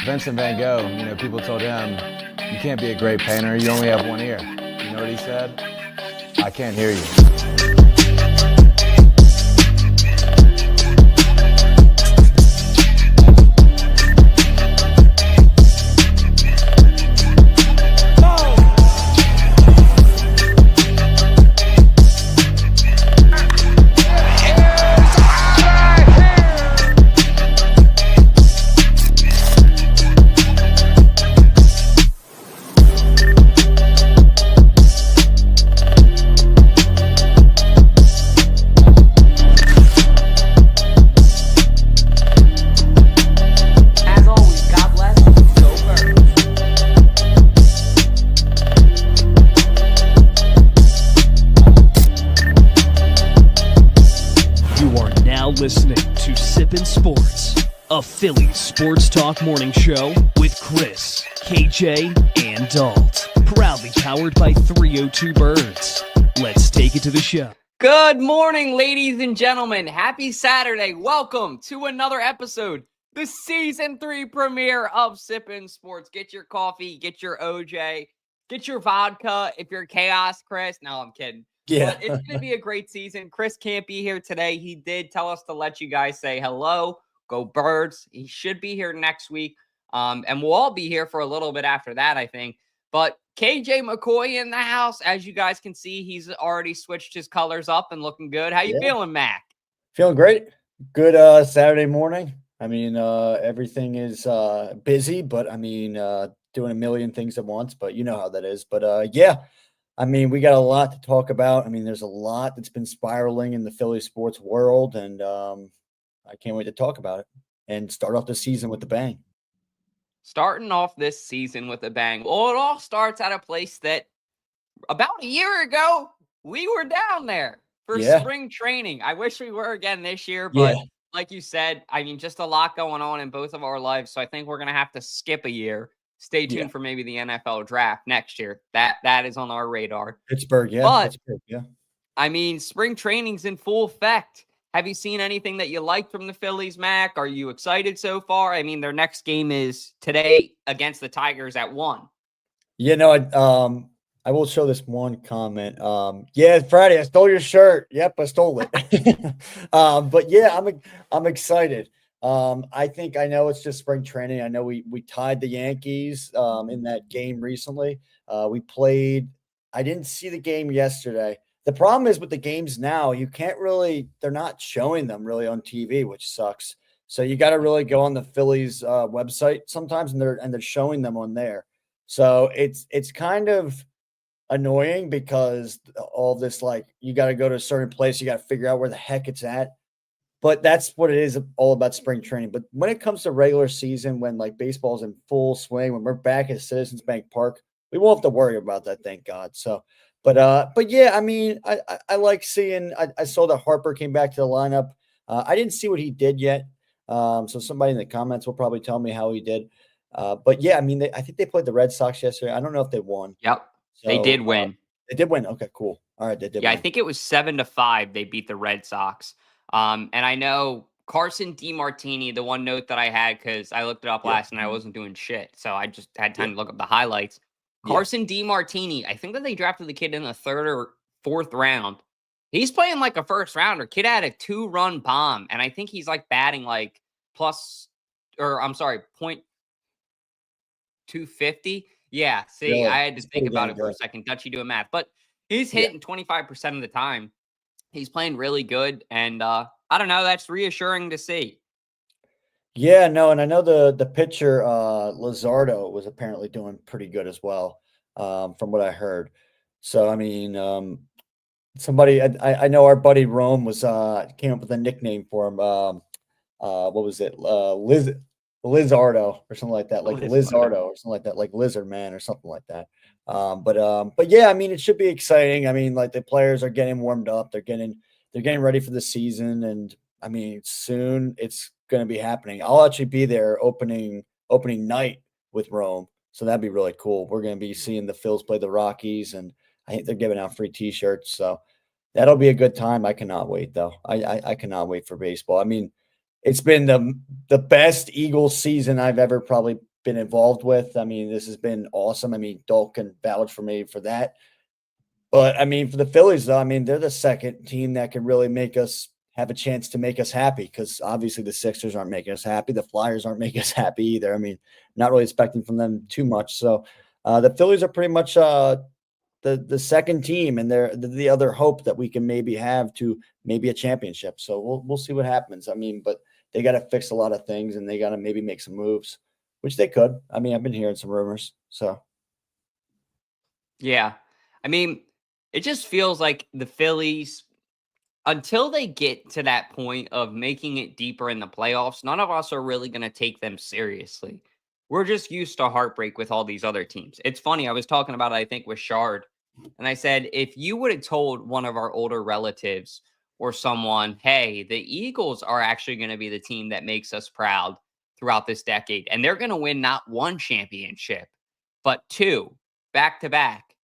Vincent Van Gogh, people told him, you can't be a great painter, you only have one ear. You know what he said? I can't hear you. Listening to Sippin' Sports, a Phillies sports talk morning show with Chris, KJ, and Dalt. Proudly powered by 302 Birds. Let's take it to the show. Good morning, ladies and gentlemen. Happy Saturday. Welcome to another episode, the Season 3 premiere of Sippin' Sports. Get your coffee, get your OJ, get your vodka if you're Chaos Chris. No, I'm kidding. Yeah. But it's going to be a great season. Chris can't be here today. He did tell us to let you guys say hello. Go Birds. He should be here next week. And we'll all be here for a little bit after that, I think. But KJ McCoy in the house. As you guys can see, he's already switched his colors up and looking good. How you feeling, Mac? Feeling great. Good Saturday morning. I mean, everything is busy, but I mean, doing a million things at once, but you know how that is. But yeah. I mean, we got a lot to talk about. I mean, there's a lot that's been spiraling in the Phillies sports world, and I can't wait to talk about it and start off the season with a bang. Starting off this season with a bang. Well, it all starts at a place that about a year ago, we were down there for spring training. I wish we were again this year, but like you said, I mean, just a lot going on in both of our lives. So I think we're going to have to skip a year. Stay tuned for maybe the NFL draft next year. That is on our radar. Pittsburgh, But, I mean, spring training's in full effect. Have you seen anything that you liked from the Phillies, Mac? Are you excited so far? I mean, their next game is today against the Tigers at 1. You know, I will show this one comment. Yeah, Friday, I stole your shirt. Yep, I stole it. But yeah, I'm excited. I know it's just spring training. I know we tied the Yankees in that game recently. We played. I didn't see the game yesterday. The problem is with the games now, you can't really. They're not showing them really on TV, which sucks. So you got to really go on the Phillies website sometimes, and they're showing them on there. So it's kind of annoying because all this, like, you got to go to a certain place, you got to figure out where the heck it's at. But that's what it is all about spring training. But when it comes to regular season, when like baseball's in full swing, when we're back at Citizens Bank Park, we won't have to worry about that, thank God. So, but yeah, I mean, I like seeing. I saw that Harper came back to the lineup. I didn't see what he did yet. So somebody in the comments will probably tell me how he did. But yeah, I mean, I think they played the Red Sox yesterday. I don't know if they won. Yep, so, they did win. They did win. Okay, cool. All right, they did. Yeah, win. I think it was 7-5. They beat the Red Sox. And I know Carson DiMartini, the one note that I had, because I looked it up last night, I wasn't doing shit. So I just had time to look up the highlights. Carson DiMartini, I think that they drafted the kid in the 3rd or 4th round. He's playing like a first rounder. Kid had a 2-run bomb. And I think he's like batting like .250. Yeah, see, Really? I had to think about it for a second. Dutchy doing math. But he's hitting 25% of the time. He's playing really good, and I don't know. That's reassuring to see. Yeah, no, and I know the pitcher Luzardo was apparently doing pretty good as well, from what I heard. So I mean, somebody I know our buddy Rome was came up with a nickname for him. What was it? Lizardo or something like that, like Lizardo or something like that, like Lizard Man or something like that. But yeah, I mean, it should be exciting. I mean, like the players are getting warmed up, they're getting ready for the season, and I mean, soon it's going to be happening. I'll actually be there opening night with Rome, so that'd be really cool. We're going to be seeing the Phils play the Rockies, and I think they're giving out free T-shirts. So That'll be a good time. I cannot wait, though. I cannot wait for baseball. I mean, it's been the best Eagles season I've ever probably been involved with. I mean, this has been awesome. I mean, Dalton can vouch for me for that. But I mean, for the Phillies, though, I mean, they're the second team that can really make us have a chance to make us happy, because obviously the Sixers aren't making us happy. The Flyers aren't making us happy either. I mean, not really expecting from them too much. So the Phillies are pretty much the second team, and they're the other hope that we can maybe have to maybe a championship. So we'll see what happens. I mean, but they got to fix a lot of things, and they got to maybe make some moves, which they could. I mean, I've been hearing some rumors. So Yeah. I mean, it just feels like the Phillies, until they get to that point of making it deeper in the playoffs, none of us are really going to take them seriously. We're just used to heartbreak with all these other teams. It's funny. I was talking about it, I think, with Shard, and I said, if you would have told one of our older relatives or someone, hey, the Eagles are actually going to be the team that makes us proud throughout this decade, and they're going to win not one championship, but two back to back,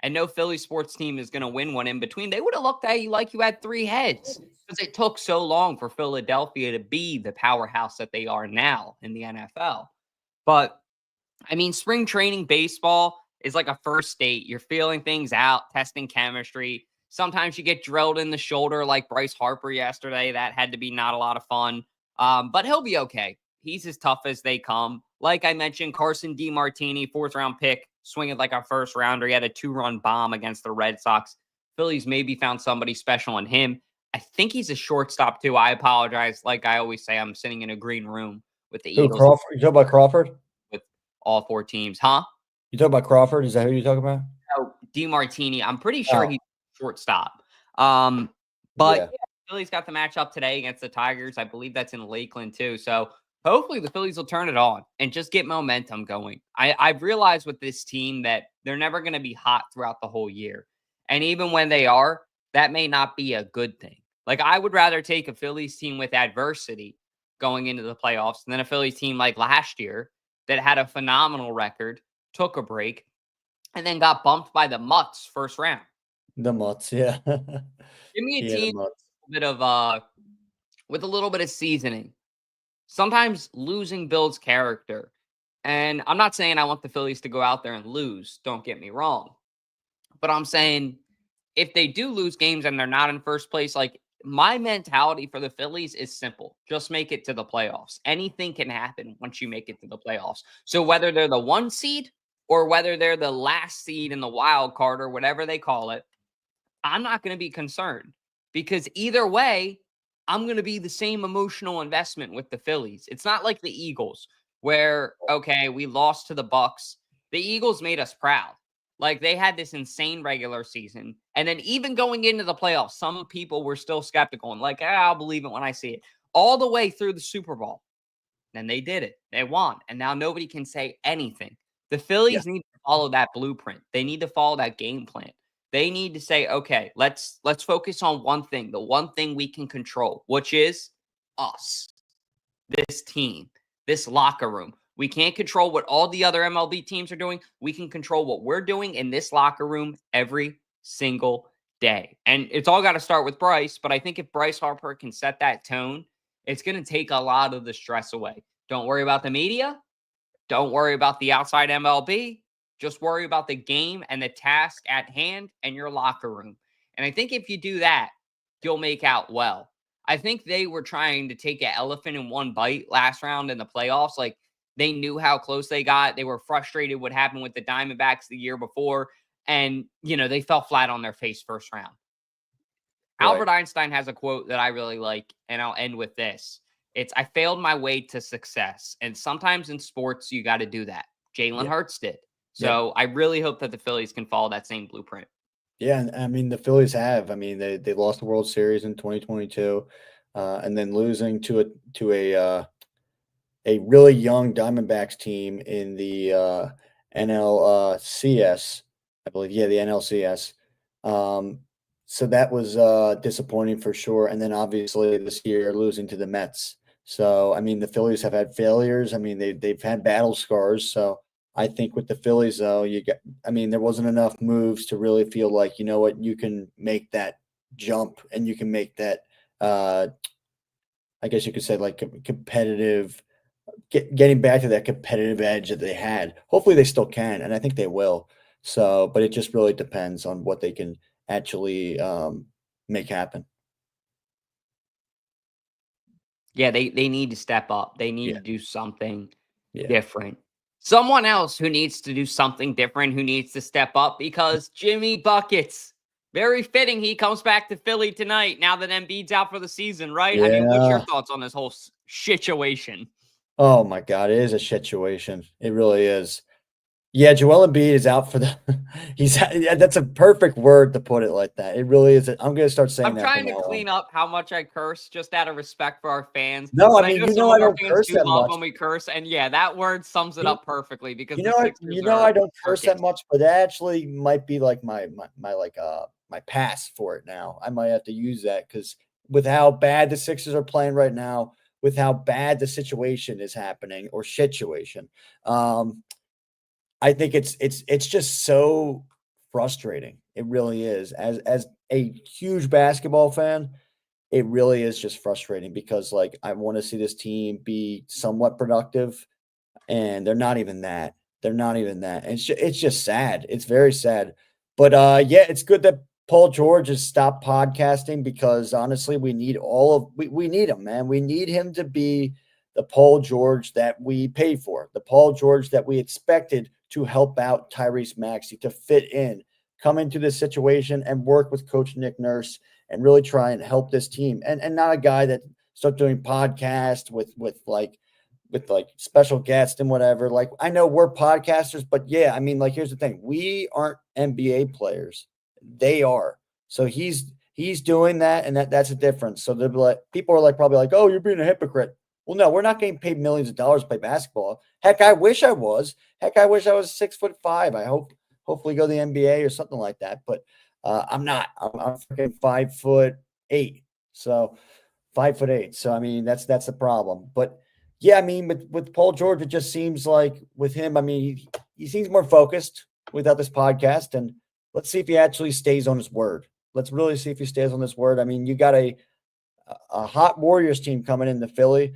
and no Philly sports team is going to win one in between, they would have looked at you like you had three heads, because it took so long for Philadelphia to be the powerhouse that they are now in the NFL. But I mean, spring training baseball is like a first date. You're feeling things out, testing chemistry. Sometimes you get drilled in the shoulder like Bryce Harper yesterday. That had to be not a lot of fun. But he'll be okay. He's as tough as they come. Like I mentioned, Carson DiMartini, fourth round pick, swinging like a first rounder. He had a 2-run bomb against the Red Sox. Phillies maybe found somebody special in him. I think he's a shortstop too. I apologize. Like I always say, I'm sitting in a green room with the who, Eagles. Crawford? You talking about Crawford? With all four teams, huh? You talking about Crawford? Is that who you're talking about? Oh, DiMartini. I'm pretty sure Oh, he's shortstop. But yeah. yeah, Phillies got the matchup today against the Tigers. I believe that's in Lakeland too. So hopefully the Phillies will turn it on and just get momentum going. I've realized with this team that they're never going to be hot throughout the whole year. And even when they are, that may not be a good thing. Like I would rather take a Phillies team with adversity going into the playoffs than a Phillies team like last year that had a phenomenal record, took a break, and then got bumped by the Mutts first round. The Mutts, yeah. Give me a Yeah, the team Mutts. with a little bit of seasoning. Sometimes losing builds character. And I'm not saying I want the Phillies to go out there and lose, don't get me wrong. But I'm saying if they do lose games and they're not in first place, like my mentality for the Phillies is simple. Just make it to the playoffs. Anything can happen once you make it to the playoffs. So whether they're the 1 seed or whether they're the last seed in the wild card or whatever they call it, I'm not going to be concerned, because either way, I'm going to be the same emotional investment with the Phillies. It's not like the Eagles where, okay, we lost to the Bucks. The Eagles made us proud. Like they had this insane regular season. And then even going into the playoffs, some people were still skeptical and like, I'll believe it when I see it. All the way through the Super Bowl. And they did it. They won. And now nobody can say anything. The Yeah. Phillies need to follow that blueprint. They need to follow that game plan. They need to say, okay, let's focus on one thing, the one thing we can control, which is us, this team, this locker room. We can't control what all the other MLB teams are doing. We can control what we're doing in this locker room every single day. And it's all got to start with Bryce. But I think if Bryce Harper can set that tone, it's going to take a lot of the stress away. Don't worry about the media. Don't worry about the outside MLB. Just worry about the game and the task at hand and your locker room. And I think if you do that, you'll make out well. I think they were trying to take an elephant in one bite last round in the playoffs. Like they knew how close they got. They were frustrated what happened with the Diamondbacks the year before. And, they fell flat on their face first round. Right. Albert Einstein has a quote that I really like, and I'll end with this. It's, I failed my way to success. And sometimes in sports, you got to do that. Jalen Hurts did. So I really hope that the Phillies can follow that same blueprint. Yeah, and I mean the Phillies have. I mean they lost the World Series in 2022, and then losing to a really young Diamondbacks team in the NLCS, I believe. Yeah, the NLCS. So that was disappointing for sure. And then obviously this year losing to the Mets. So I mean the Phillies have had failures. I mean they've had battle scars. So I think with the Phillies though, there wasn't enough moves to really feel like, you know what, you can make that jump and you can make that, I guess you could say, like, competitive, getting back to that competitive edge that they had. Hopefully they still can, and I think they will. So, but it just really depends on what they can actually make happen. Yeah, they need to step up. They need Yeah. to do something Yeah. different. Someone else who needs to do something different, who needs to step up, because Jimmy Buckets, very fitting he comes back to Philly tonight now that Embiid's out for the season, right? I mean, what's your Yeah. thoughts on this whole situation? Oh my God, it is a situation. It really is. Yeah, Joel Embiid is out for the yeah, that's a perfect word to put it like that. It really is. I'm gonna start saying I'm that from trying to now on. clean up how much I curse just out of respect for our fans. No, I But I mean, know some of I our don't fans curse do that love much. when we curse. And yeah, that word sums it You up perfectly because you the know I Sixers are don't curse that Turkish. much, but that actually might be like my my pass for it now. I might have to use that because with how bad the Sixers are playing right now, with how bad the situation is happening or situation, I think it's just so frustrating. It really is. As a huge basketball fan, it really is just frustrating because, like, I want to see this team be somewhat productive, and they're not even that. They're not even that. And it's just sad. It's very sad. But yeah, it's good that Paul George has stopped podcasting because honestly, we need we need him, man. We need him to be the Paul George that we paid for, the Paul George that we expected to help out Tyrese Maxey, to fit in, come into this situation and work with Coach Nick Nurse and really try and help this team. And not a guy that starts doing podcasts with like special guests and whatever. Like, I know we're podcasters, but yeah, I mean, like, here's the thing. We aren't NBA players. They are. So he's doing that, and that's a difference. So they're like, people are like probably like, oh, you're being a hypocrite. Well, no, we're not getting paid millions of dollars to play basketball. Heck, I wish I was. Heck, I wish I was 6'5". Hopefully go to the NBA or something like that. But I'm not. I'm freaking 5'8". So 5'8". So I mean, that's the problem. But yeah, I mean, with Paul George, it just seems like with him, I mean, he seems more focused without this podcast. And let's see if he actually stays on his word. Let's really see if he stays on this word. I mean, you got a hot Warriors team coming into Philly.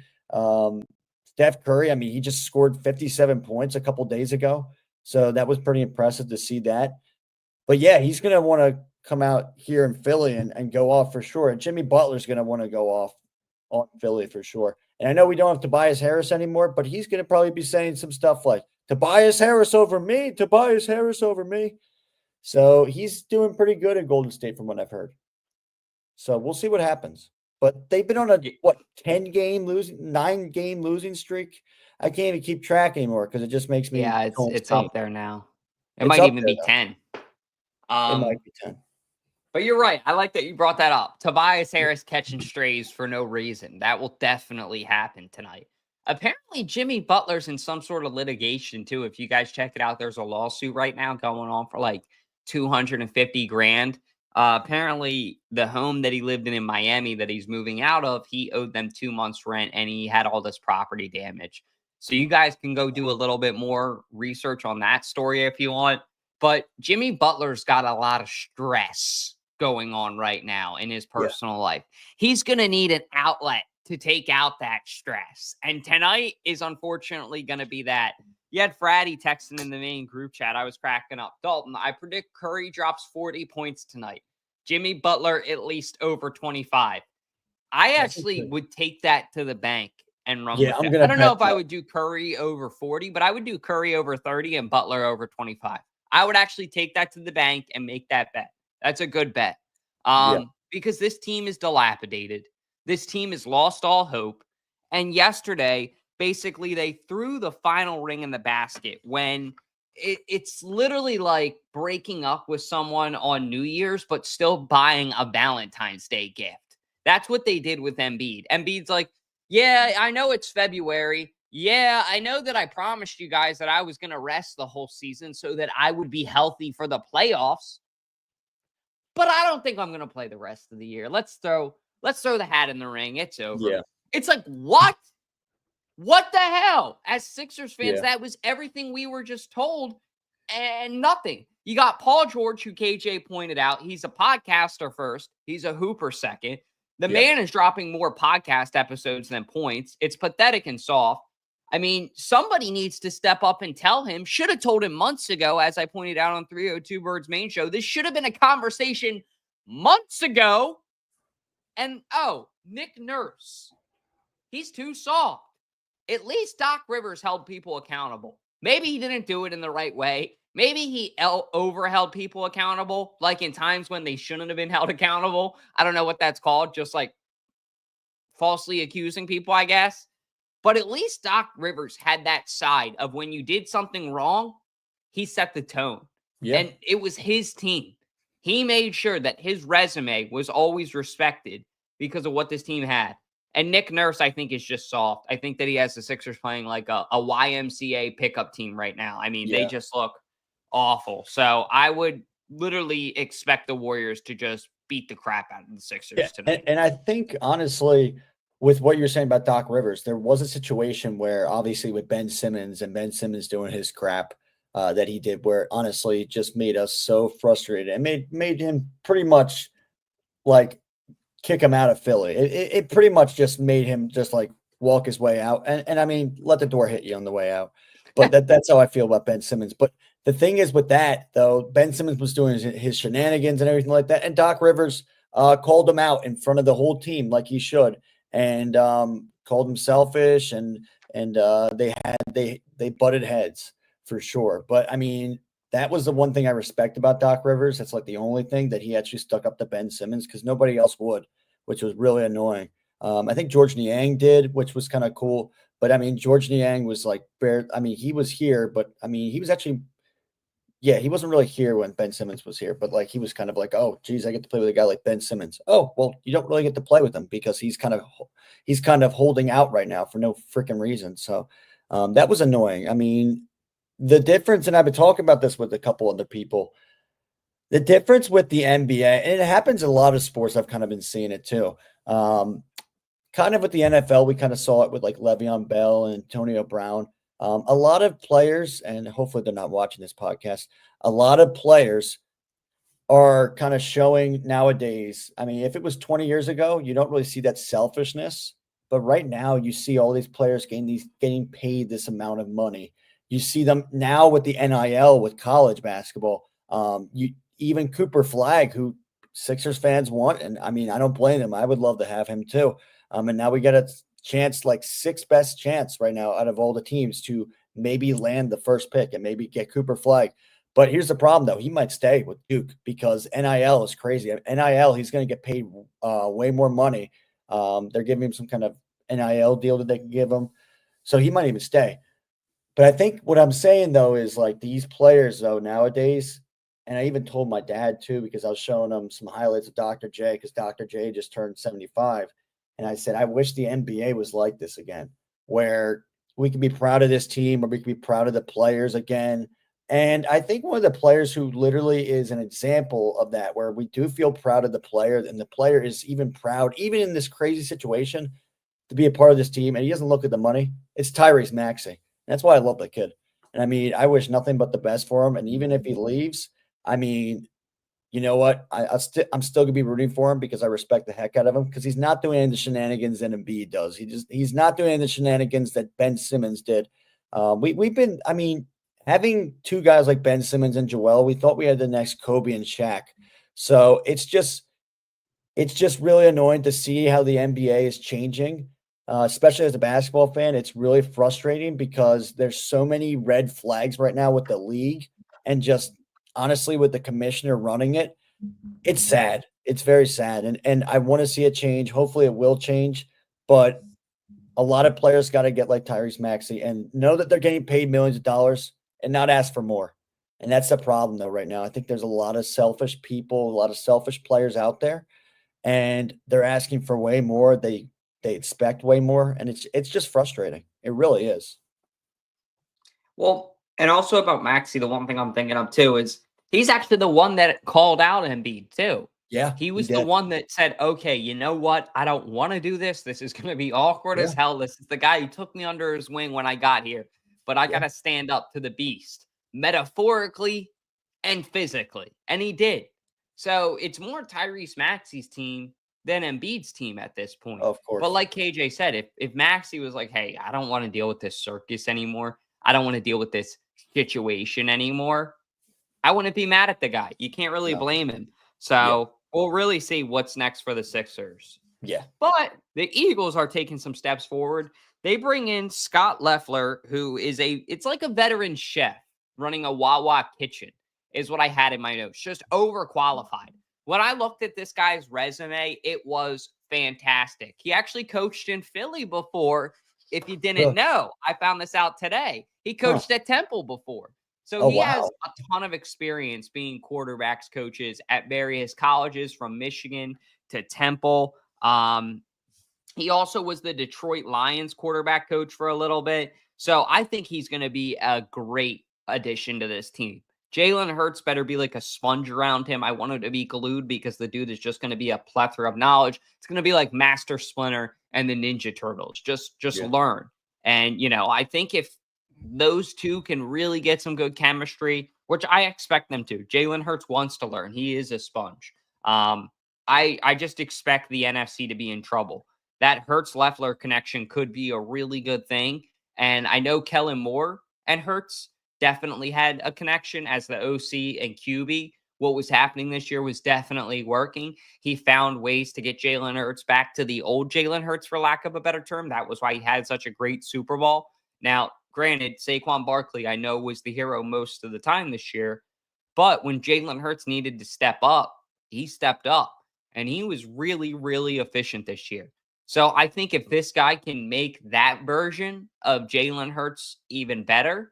Steph Curry, I mean, he just scored 57 points a couple days ago. So that was pretty impressive to see that. But yeah, he's going to want to come out here in Philly and go off for sure. And Jimmy Butler's going to want to go off on Philly for sure. And I know we don't have Tobias Harris anymore, but he's going to probably be saying some stuff like, Tobias Harris over me, Tobias Harris over me. So he's doing pretty good in Golden State from what I've heard. So we'll see what happens. But they've been on a 9-game losing streak. I can't even keep track anymore because it just makes me It's insane. up there now. It It's might up even there, be though. 10. It might be 10. But you're right. I like that you brought that up. Tobias Harris catching strays for no reason. That will definitely happen tonight. Apparently, Jimmy Butler's in some sort of litigation too. If you guys check it out, there's a lawsuit right now going on for like 250 grand. Apparently, the home that he lived in Miami that he's moving out of, he owed them 2 months rent and he had all this property damage. So you guys can go do a little bit more research on that story if you want. But Jimmy Butler's got a lot of stress going on right now in his personal life. He's going to need an outlet to take out that stress. And tonight is unfortunately going to be that. You had Fratty texting in the main group chat. I was cracking up. Dalton, I predict Curry drops 40 points tonight. Jimmy Butler at least over 25. I actually would take that to the bank and run with it. I don't know if I would do Curry over 40, but I would do Curry over 30 and Butler over 25. I would actually take that to the bank and make that bet. That's a good bet. Because this team is dilapidated. This team has lost all hope. And yesterday, basically, they threw the final ring in the basket when it's literally like breaking up with someone on New Year's, but still buying a Valentine's Day gift. That's what they did with Embiid. Embiid's like, yeah, I know it's February. Yeah, I know that I promised you guys that I was going to rest the whole season so that I would be healthy for the playoffs. But I don't think I'm going to play the rest of the year. Let's throw the hat in the ring. It's over. Yeah. It's like, what? What the hell? As Sixers fans, that was everything we were just told and nothing. You got Paul George, who KJ pointed out. He's a podcaster first. He's a hooper second. The man is dropping more podcast episodes than points. It's pathetic and soft. I mean, somebody needs to step up and tell him. Should have told him months ago, as I pointed out on 302 Birds main show. This should have been a conversation months ago. And, Nick Nurse. He's too soft. At least Doc Rivers held people accountable. Maybe he didn't do it in the right way. Maybe he overheld people accountable, like in times when they shouldn't have been held accountable. I don't know what that's called, just like falsely accusing people, I guess. But at least Doc Rivers had that side of when you did something wrong, he set the tone. Yeah. And it was his team. He made sure that his resume was always respected because of what this team had. And Nick Nurse, I think, is just soft. I think that he has the Sixers playing like a YMCA pickup team right now. I mean, they just look awful. So I would literally expect the Warriors to just beat the crap out of the Sixers tonight. And I think, honestly, with what you're saying about Doc Rivers, there was a situation where, obviously, with Ben Simmons doing his crap that he did, where honestly just made us so frustrated and made him pretty much like kick him out of Philly. It pretty much just made him just like walk his way out. And I mean, let the door hit you on the way out. But that's how I feel about Ben Simmons. But the thing is with that, though, Ben Simmons was doing his shenanigans and everything like that. And Doc Rivers called him out in front of the whole team like he should, and called him selfish, and they butted heads for sure. But I mean, that was the one thing I respect about Doc Rivers. That's like the only thing that he actually stuck up to Ben Simmons, because nobody else would, which was really annoying. I think George Niang did, which was kind of cool. But I mean, George Niang was like, he was here, but I mean, he was actually, he wasn't really here when Ben Simmons was here, but like, he was kind of like, oh, geez, I get to play with a guy like Ben Simmons. Oh, well, you don't really get to play with him because he's kind of holding out right now for no freaking reason. So that was annoying. I mean, the difference, and I've been talking about this with a couple other people, the difference with the NBA, and it happens in a lot of sports, I've kind of been seeing it too. Kind of with the NFL, we kind of saw it with like Le'Veon Bell and Antonio Brown. A lot of players, and hopefully they're not watching this podcast, a lot of players are kind of showing nowadays. I mean, if it was 20 years ago, you don't really see that selfishness. But right now, you see all these players getting paid this amount of money. You see them now with the NIL with college basketball. Even Cooper Flagg, who Sixers fans want, and I mean, I don't blame him. I would love to have him too. And now we get a chance, like sixth best chance right now out of all the teams to maybe land the first pick and maybe get Cooper Flagg. But here's the problem, though. He might stay with Duke because NIL is crazy. NIL, he's going to get paid way more money. They're giving him some kind of NIL deal that they can give him. So he might even stay. But I think what I'm saying, though, is like these players, though, nowadays, and I even told my dad, too, because I was showing him some highlights of Dr. J, because Dr. J just turned 75. And I said, I wish the NBA was like this again, where we can be proud of this team, or we can be proud of the players again. And I think one of the players who literally is an example of that, where we do feel proud of the player, and the player is even proud, even in this crazy situation, to be a part of this team, and he doesn't look at the money, it's Tyrese Maxey. That's why I love that kid. And I mean, I wish nothing but the best for him. And even if he leaves, I mean, you know what? I'm still gonna be rooting for him because I respect the heck out of him, because he's not doing any of the shenanigans that Embiid does. He's not doing any of the shenanigans that Ben Simmons did. We've been, I mean, having two guys like Ben Simmons and Joel, we thought we had the next Kobe and Shaq. So it's just really annoying to see how the NBA is changing. Especially as a basketball fan, it's really frustrating because there's so many red flags right now with the league, and just honestly with the commissioner running it. It's sad. It's very sad. And I want to see it change. Hopefully it will change, but a lot of players got to get like Tyrese Maxey and know that they're getting paid millions of dollars and not ask for more. And that's the problem though right now. I think there's a lot of selfish people, a lot of selfish players out there, and they're asking for way more. They expect way more, and it's just frustrating. It really is. Well, and also about Maxey, the one thing I'm thinking of too is he's actually the one that called out Embiid too. Yeah, he was the one that said, okay, you know what? I don't want to do this. This is going to be awkward as hell. This is the guy who took me under his wing when I got here, but I got to stand up to the beast. Metaphorically, and physically, and he did. So it's more Tyrese Maxey's team than Embiid's team at this point. Of course. But like KJ said, if Maxey was like, hey, I don't want to deal with this circus anymore, I don't want to deal with this situation anymore, I wouldn't be mad at the guy. You can't really blame him. So we'll really see what's next for the Sixers. Yeah. But the Eagles are taking some steps forward. They bring in Scot Loeffler, who is it's like a veteran chef running a Wawa kitchen, is what I had in my notes. Just overqualified. When I looked at this guy's resume, it was fantastic. He actually coached in Philly before. If you didn't know, I found this out today. He coached at Temple before. So he has a ton of experience being quarterbacks coaches at various colleges, from Michigan to Temple. He also was the Detroit Lions quarterback coach for a little bit. So I think he's going to be a great addition to this team. Jalen Hurts better be like a sponge around him. I want him to be glued, because the dude is just going to be a plethora of knowledge. It's going to be like Master Splinter and the Ninja Turtles. Just learn. And, I think if those two can really get some good chemistry, which I expect them to. Jalen Hurts wants to learn. He is a sponge. I just expect the NFC to be in trouble. That Hurts-Loeffler connection could be a really good thing. And I know Kellen Moore and Hurts definitely had a connection as the OC and QB. What was happening this year was definitely working. He found ways to get Jalen Hurts back to the old Jalen Hurts, for lack of a better term. That was why he had such a great Super Bowl. Now, granted, Saquon Barkley, I know, was the hero most of the time this year. But when Jalen Hurts needed to step up, he stepped up. And he was really, really efficient this year. So I think if this guy can make that version of Jalen Hurts even better,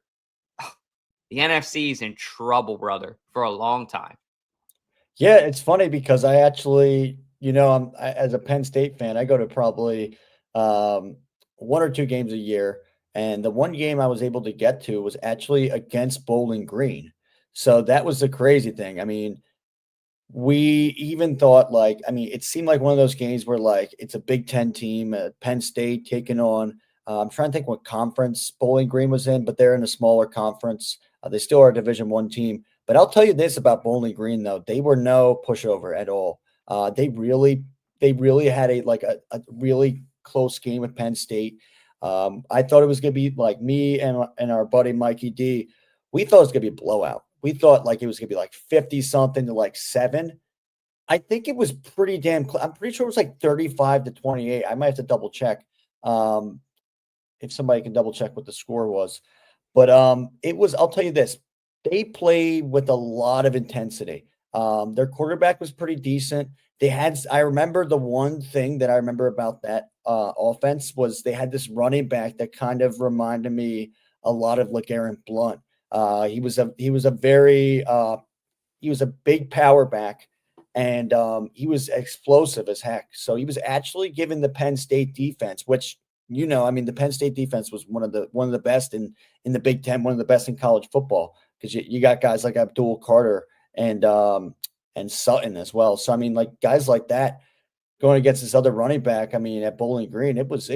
the NFC is in trouble, brother, for a long time. Yeah, it's funny because I actually, as a Penn State fan, I go to probably 1 or 2 games a year. And the one game I was able to get to was actually against Bowling Green. So that was the crazy thing. I mean, we even thought it seemed like one of those games where it's a Big Ten team, Penn State taking on, I'm trying to think what conference Bowling Green was in, but they're in a smaller conference. They still are a Division I team. But I'll tell you this about Bowling Green, though. They were no pushover at all. They really had a really close game with Penn State. I thought it was going to be like me and our buddy Mikey D. We thought it was going to be a blowout. We thought it was going to be 50-something to 7. I think it was pretty damn close. I'm pretty sure it was 35-28. I might have to double check if somebody can double check what the score was. But it was, I'll tell you this, they played with a lot of intensity. Their quarterback was pretty decent. I remember the one thing that I remember about that offense was they had this running back that kind of reminded me a lot of LeGarrette Blount. He was a big power back, and he was explosive as heck. So he was actually given the Penn State defense, which, the Penn State defense was one of the best in the Big Ten, one of the best in college football, because you got guys like Abdul Carter and Sutton as well. So guys like that going against this other running back, at Bowling Green, it was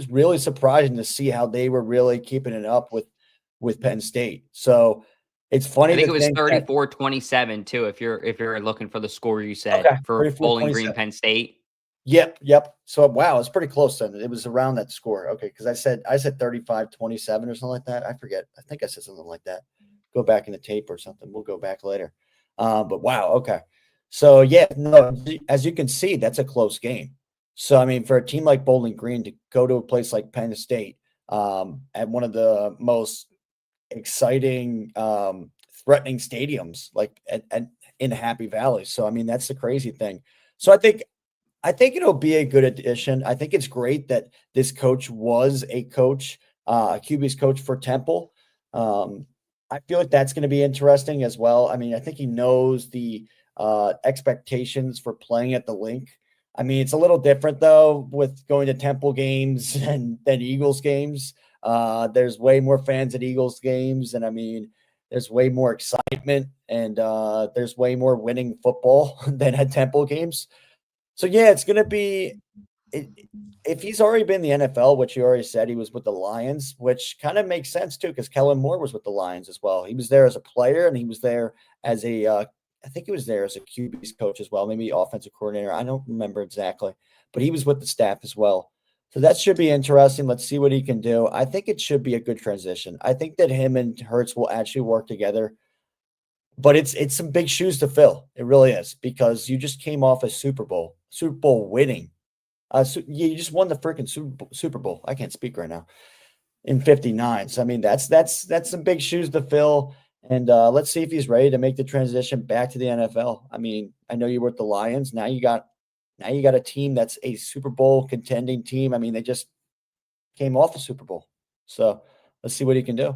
really surprising to see how they were really keeping it up with Penn State. So it's funny. I think it was 34-27 too. If you're looking for the score you said for Bowling Green, Penn State. Yep. So wow, it's pretty close then. It was around that score. Okay, because I said 35-27 or something like that. I forget. I think I said something like that. Go back in the tape or something. We'll go back later. But wow, okay. So yeah, no, as you can see, that's a close game. So for a team like Bowling Green to go to a place like Penn State, at one of the most exciting, threatening stadiums, in Happy Valley. So that's the crazy thing. So I think it'll be a good addition. I think it's great that this coach was a coach, a QB's coach for Temple. I feel like that's going to be interesting as well. I think he knows the expectations for playing at the Link. It's a little different though with going to Temple games than Eagles games. There's way more fans at Eagles games, and there's way more excitement, and there's way more winning football than at Temple games. So yeah, it's gonna be if he's already been in the NFL, which you already said he was with the Lions, which kind of makes sense too, because Kellen Moore was with the Lions as well. He was there as a player, and he was there as I think he was there as a QB's coach as well, maybe offensive coordinator. I don't remember exactly, but he was with the staff as well. So that should be interesting. Let's see what he can do. I think it should be a good transition. I think that him and Hurts will actually work together. But it's some big shoes to fill. It really is, because you just came off a Super Bowl winning. You just won the freaking Super Bowl. I can't speak right now. In 59. So I mean, that's some big shoes to fill. And let's see if he's ready to make the transition back to the NFL. I mean, I know you were at the Lions. Now you got a team that's a Super Bowl contending team. I mean, they just came off the Super Bowl. So let's see what he can do.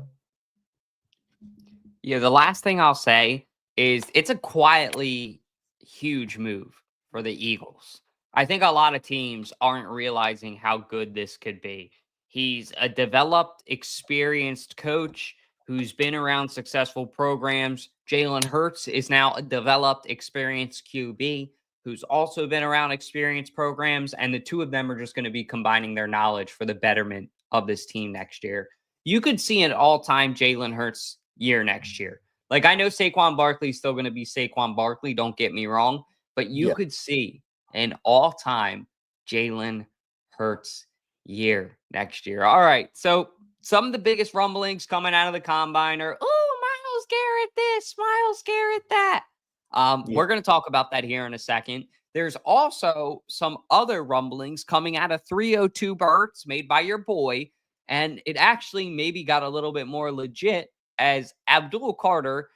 Yeah, the last thing I'll say is it's a quietly huge move for the Eagles. I think a lot of teams aren't realizing how good this could be. He's a developed, experienced coach who's been around successful programs. Jalen Hurts is now a developed, experienced QB who's also been around experienced programs, and the two of them are just going to be combining their knowledge for the betterment of this team next year. You could see an all-time Jalen Hurts year next year. Like, I know Saquon Barkley is still going to be Saquon Barkley, don't get me wrong, but you could see an all-time Jalen Hurts year next year. All right, so some of the biggest rumblings coming out of the combine are, oh, Myles Garrett this, Myles Garrett that. We're going to talk about that here in a second. There's also some other rumblings coming out of 302 Birds made by your boy, and it actually maybe got a little bit more legit, as Abdul Carter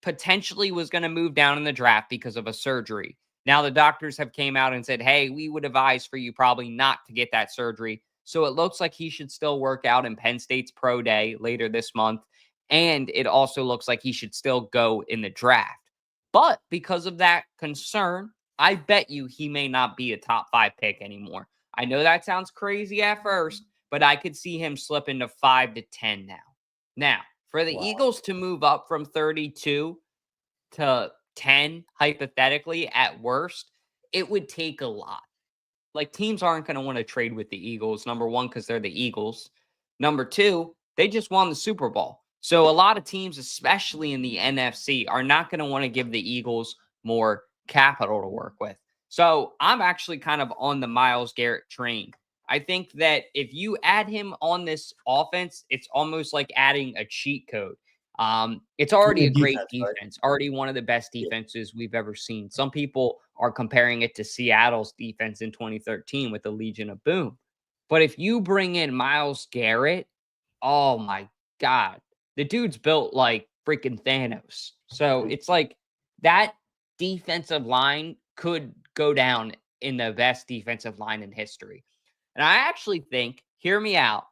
potentially was going to move down in the draft because of a surgery. Now the doctors have came out and said, hey, we would advise for you probably not to get that surgery. So it looks like he should still work out in Penn State's pro day later this month. And it also looks like he should still go in the draft. But because of that concern, I bet you he may not be a top 5 pick anymore. I know that sounds crazy at first, but I could see him slip into 5 to 10 now. Now, for the Eagles to move up from 32 to 10, hypothetically, at worst, it would take a lot. Like, teams aren't going to want to trade with the Eagles, number one, because they're the Eagles. Number two, they just won the Super Bowl. So a lot of teams, especially in the NFC, are not going to want to give the Eagles more capital to work with. So I'm actually kind of on the Myles Garrett train. I think that if you add him on this offense, it's almost like adding a cheat code. It's already a great defense, already one of the best defenses we've ever seen. Some people are comparing it to Seattle's defense in 2013 with the Legion of Boom. But if you bring in Myles Garrett, oh my God, the dude's built like freaking Thanos. So it's like that defensive line could go down in the best defensive line in history. And I actually think, hear me out,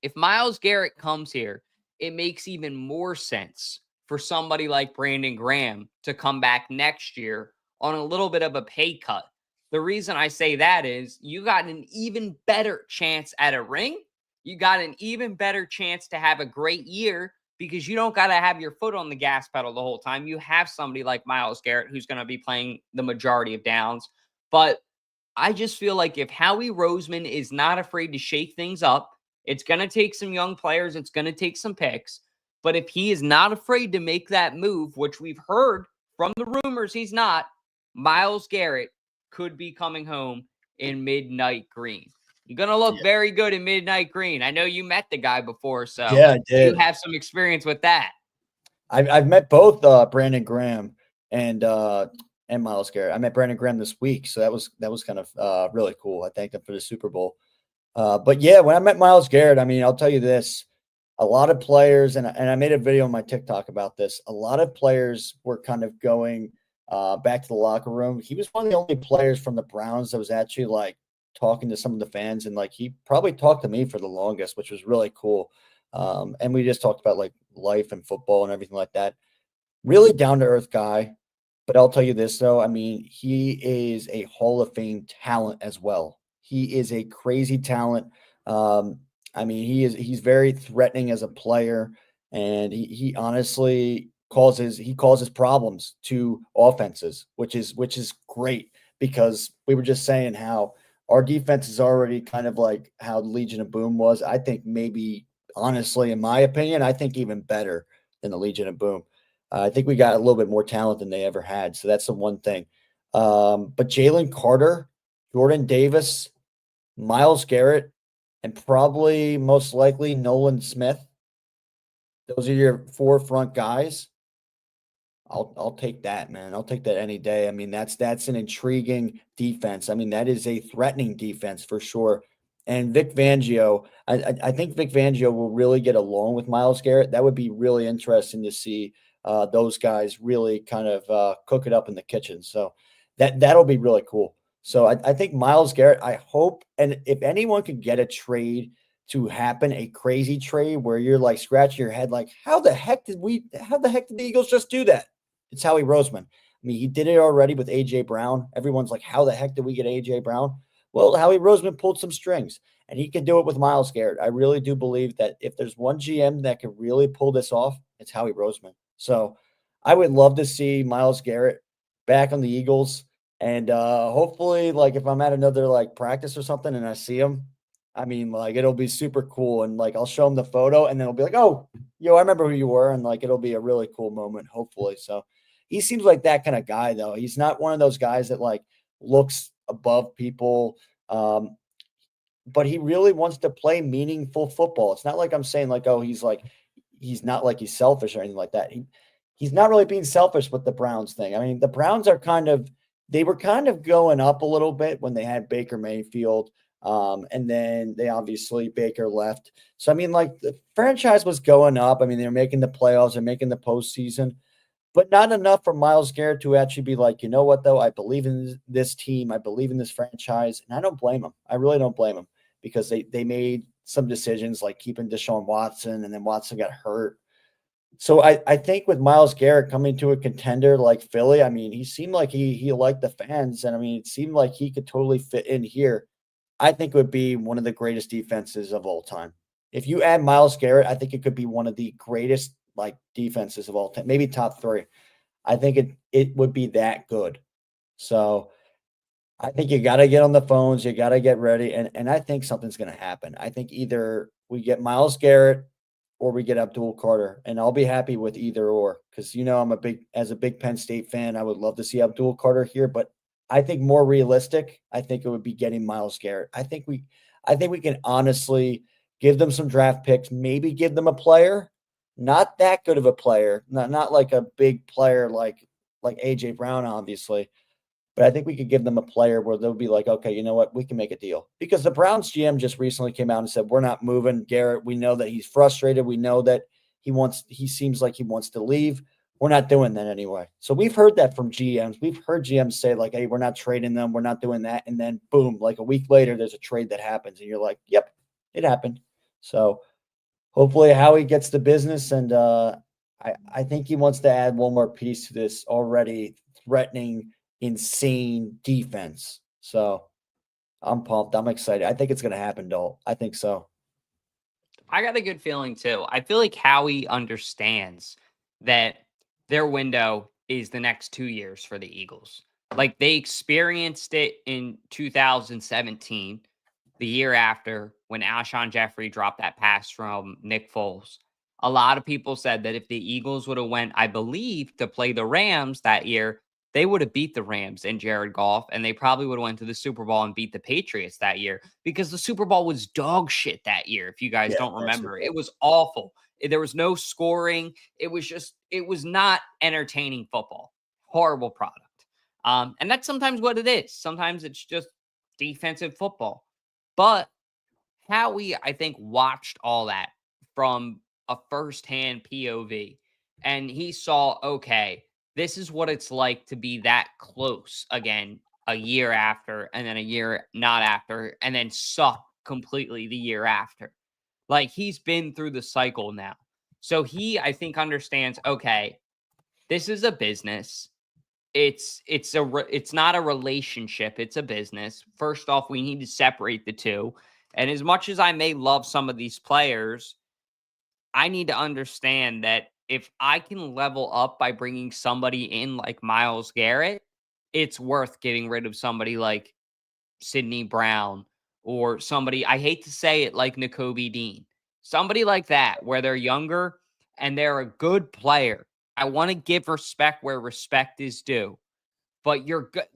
if Myles Garrett comes here, it makes even more sense for somebody like Brandon Graham to come back next year on a little bit of a pay cut. The reason I say that is you got an even better chance at a ring. You got an even better chance to have a great year because you don't got to have your foot on the gas pedal the whole time. You have somebody like Myles Garrett who's going to be playing the majority of downs. But I just feel like if Howie Roseman is not afraid to shake things up, it's going to take some young players. It's going to take some picks. But if he is not afraid to make that move, which we've heard from the rumors he's not, Myles Garrett could be coming home in midnight green. You're going to look very good in midnight green. I know you met the guy before, so I did. You have some experience with that. I've met both Brandon Graham and Myles Garrett. I met Brandon Graham this week, so that was kind of really cool. I thanked him for the Super Bowl. But yeah, when I met Myles Garrett, I mean, I'll tell you this, a lot of players, and I made a video on my TikTok about this, a lot of players were kind of going back to the locker room. He was one of the only players from the Browns that was actually like talking to some of the fans, and like he probably talked to me for the longest, which was really cool. And we just talked about like life and football and everything like that. Really down-to-earth guy. But I'll tell you this, though, I mean, he is a Hall of Fame talent as well. He is a crazy talent. I mean, he's very threatening as a player, and he honestly causes problems to offenses, which is great, because we were just saying how our defense is already kind of like how Legion of Boom was. I think maybe, honestly, in my opinion, I think even better than the Legion of Boom. I think we got a little bit more talent than they ever had. So that's the one thing. But Jalen Carter, Jordan Davis, Myles Garrett, and probably most likely Nolan Smith. Those are your 4 front guys. I'll take that, man. I'll take that any day. I mean, that's an intriguing defense. I mean, that is a threatening defense for sure. And Vic Fangio, I think Vic Fangio will really get along with Myles Garrett. That would be really interesting to see those guys really kind of cook it up in the kitchen. So that'll be really cool. So I think Myles Garrett, I hope, and if anyone could get a trade to happen, a crazy trade where you're like scratching your head, like, how the heck did the Eagles just do that? It's Howie Roseman. I mean, he did it already with A.J. Brown. Everyone's like, how the heck did we get A.J. Brown? Well, Howie Roseman pulled some strings, and he can do it with Myles Garrett. I really do believe that if there's one GM that can really pull this off, it's Howie Roseman. So I would love to see Myles Garrett back on the Eagles. And hopefully, like, if I'm at another, like, practice or something and I see him, I mean, like, it'll be super cool. And, like, I'll show him the photo, and then it'll be like, oh, yo, I remember who you were. And, like, it'll be a really cool moment, hopefully. So he seems like that kind of guy, though. He's not one of those guys that, like, looks above people. But he really wants to play meaningful football. It's not like I'm saying, like, oh, he's not like he's selfish or anything like that. He's not really being selfish with the Browns thing. I mean, the Browns are they were kind of going up a little bit when they had Baker Mayfield. And then Baker left. So, I mean, like, the franchise was going up. I mean, they're making the playoffs and making the postseason, but not enough for Myles Garrett to actually be like, you know what, though? I believe in this team. I believe in this franchise. And I don't blame him. I really don't blame him, because they made some decisions like keeping Deshaun Watson, and then Watson got hurt. So I think with Myles Garrett coming to a contender like Philly, I mean, he seemed like he liked the fans. And I mean, it seemed like he could totally fit in here. I think it would be one of the greatest defenses of all time. If you add Myles Garrett, I think it could be one of the greatest, like, defenses of all time, maybe top 3. I think it would be that good. So I think you got to get on the phones. You got to get ready. And I think something's going to happen. I think either we get Myles Garrett or we get Abdul Carter, and I'll be happy with either or, because, you know, as a big Penn State fan, I would love to see Abdul Carter here, but I think more realistic, I think it would be getting Myles Garrett. I think we can honestly give them some draft picks, maybe give them a player, not that good of a player, not like a big player like A.J. Brown, obviously. But I think we could give them a player where they'll be like, okay, you know what? We can make a deal. Because the Browns GM just recently came out and said, we're not moving Garrett. We know that he's frustrated. We know that he seems like he wants to leave. We're not doing that anyway. So we've heard that from GMs. We've heard GMs say, like, hey, we're not trading them. We're not doing that. And then boom, like a week later, there's a trade that happens. And you're like, yep, it happened. So hopefully Howie gets the business. And I think he wants to add one more piece to this already threatening, insane defense. So I'm pumped. I'm excited. I think it's going to happen, Dole. I think so. I got a good feeling too. I feel like Howie understands that their window is the next 2 years for the Eagles. Like, they experienced it in 2017, the year after, when Alshon Jeffrey dropped that pass from Nick Foles. A lot of people said that if the Eagles would have went, I believe, to play the Rams that year, they would have beat the Rams and Jared Goff, and they probably would have went to the Super Bowl and beat the Patriots that year, because the Super Bowl was dog shit that year. If you guys don't remember, it was awful. There was no scoring. It was not entertaining football. Horrible product. And that's sometimes what it is. Sometimes it's just defensive football. But Howie, I think, watched all that from a firsthand POV, and he saw, okay, this is what it's like to be that close again a year after, and then a year not after, and then suck completely the year after. Like, he's been through the cycle now. So he, I think, understands, okay, this is a business. It's not a relationship. It's a business. First off, we need to separate the two. And as much as I may love some of these players, I need to understand that if I can level up by bringing somebody in like Myles Garrett, it's worth getting rid of somebody like Sidney Brown or somebody, I hate to say it, like Nakobe Dean, somebody like that, where they're younger and they're a good player. I want to give respect where respect is due. But